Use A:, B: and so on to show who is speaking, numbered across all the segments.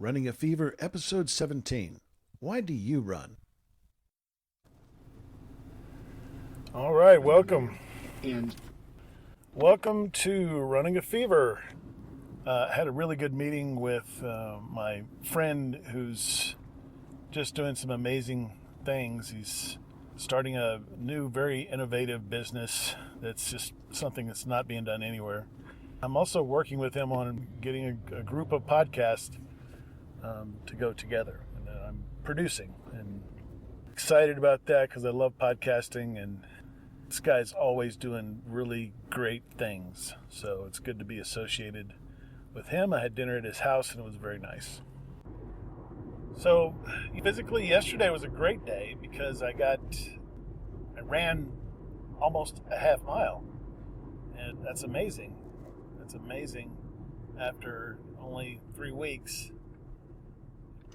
A: Running a Fever, Episode 17. Why do you run?
B: All right, welcome. Welcome to Running a Fever. I had a really good meeting with my friend who's just doing some amazing things. He's starting a new, very innovative business that's just something that's not being done anywhere. I'm also working with him on getting a group of podcasts to go together. And I'm producing and excited about that because I love podcasting, and this guy's always doing really great things. So it's good to be associated with him. I had dinner at his house and it was very nice. So physically, yesterday was a great day because I ran almost a half mile, and that's amazing. That's amazing. After only 3 weeks,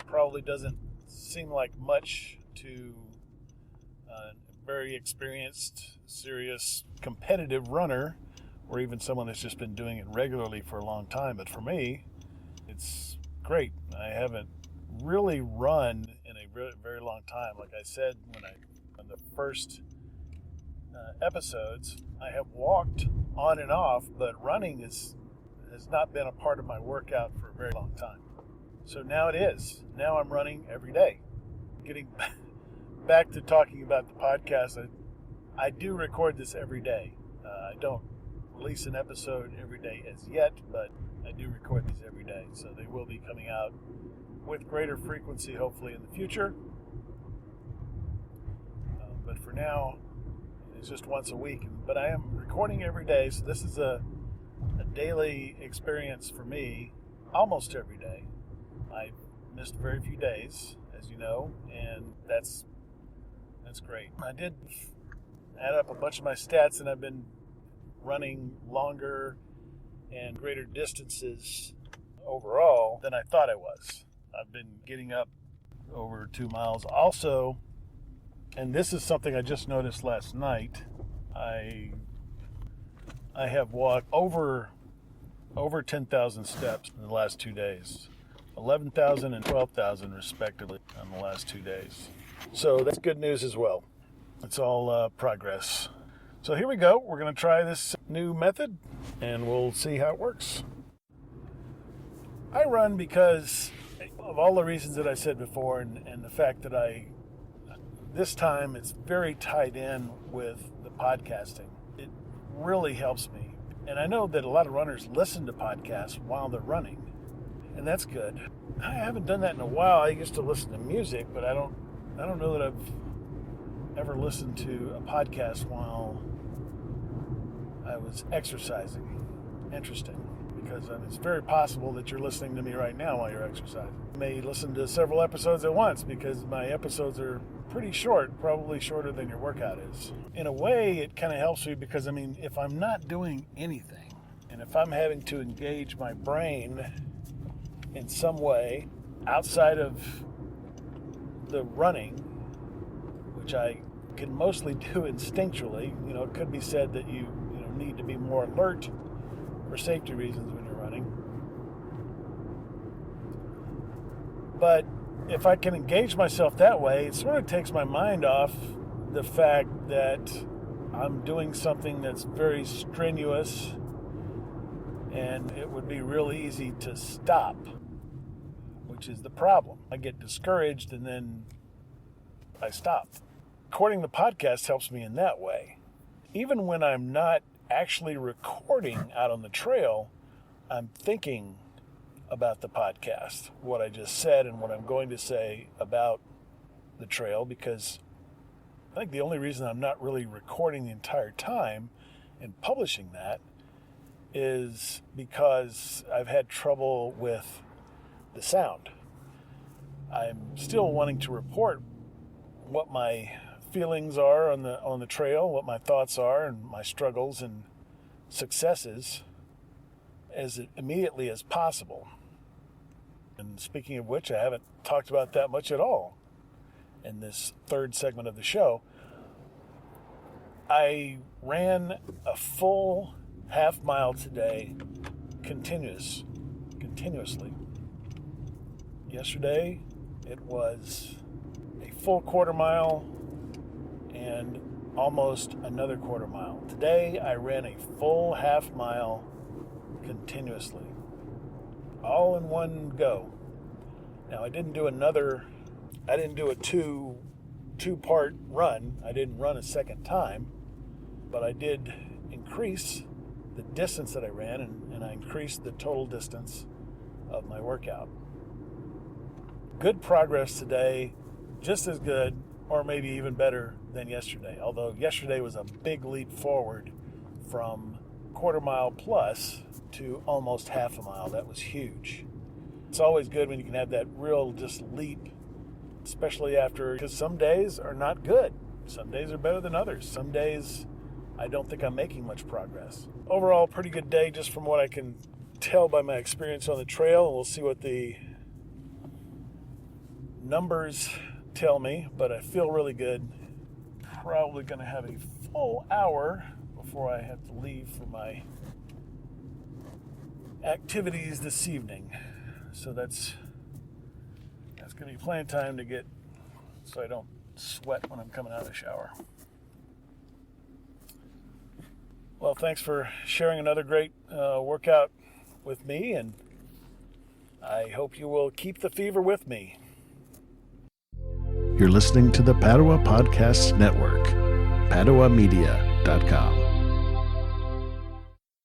B: probably doesn't seem like much to a very experienced, serious, competitive runner, or even someone that's just been doing it regularly for a long time. But for me, it's great. I haven't really run in a very, very long time. Like I said on the first episodes, I have walked on and off, but running has not been a part of my workout for a very long time. So now it is. Now I'm running every day. Getting back to talking about the podcast, I do record this every day. I don't release an episode every day as yet, but I do record these every day. So they will be coming out with greater frequency, hopefully, in the future. But for now, it's just once a week. But I am recording every day, so this is a daily experience for me, almost every day. I missed very few days, as you know, and that's great. I did add up a bunch of my stats, and I've been running longer and greater distances overall than I thought I was. I've been getting up over 2 miles. Also, and this is something I just noticed last night, I have walked over 10,000 steps in the last 2 days. 11,000 and 12,000 respectively on the last 2 days. So that's good news as well. It's all progress. So here we go. We're going to try this new method and we'll see how it works. I run because of all the reasons that I said before, and the fact that this time it's very tied in with the podcasting. It really helps me. And I know that a lot of runners listen to podcasts while they're running. And that's good. I haven't done that in a while. I used to listen to music, but I don't know that I've ever listened to a podcast while I was exercising. Interesting, because it's very possible that you're listening to me right now while you're exercising. You may listen to several episodes at once because my episodes are pretty short, probably shorter than your workout is. In a way, it kind of helps me because, if I'm not doing anything, and if I'm having to engage my brain in some way outside of the running, which I can mostly do instinctually. It could be said that you need to be more alert for safety reasons when you're running. But if I can engage myself that way, it sort of takes my mind off the fact that I'm doing something that's very strenuous and it would be really easy to stop, which is the problem. I get discouraged and then I stop. Recording the podcast helps me in that way. Even when I'm not actually recording out on the trail, I'm thinking about the podcast, what I just said and what I'm going to say about the trail, because I think the only reason I'm not really recording the entire time and publishing that is because I've had trouble with the sound. I'm still wanting to report what my feelings are on the trail, what my thoughts are, and my struggles and successes as immediately as possible. And speaking of which, I haven't talked about that much at all in this third segment of the show. I ran a full half mile today continuously. Yesterday, it was a full quarter mile and almost another quarter mile. Today, I ran a full half mile continuously, all in one go. Now, I didn't do a two-part run. I didn't run a second time, but I did increase the distance that I ran, and I increased the total distance of my workout. Good progress today, just as good, or maybe even better than yesterday. Although yesterday was a big leap forward from quarter mile plus to almost half a mile. That was huge. It's always good when you can have that real just leap, especially because some days are not good. Some days are better than others. Some days I don't think I'm making much progress. Overall, pretty good day just from what I can tell by my experience on the trail. We'll see what the numbers tell me, but I feel really good. Probably going to have a full hour before I have to leave for my activities this evening. So that's going to be plenty of time to get, so I don't sweat when I'm coming out of the shower. Well, thanks for sharing another great workout with me, and I hope you will keep the fever with me.
A: You're listening to the Padua Podcast Network, paduamedia.com.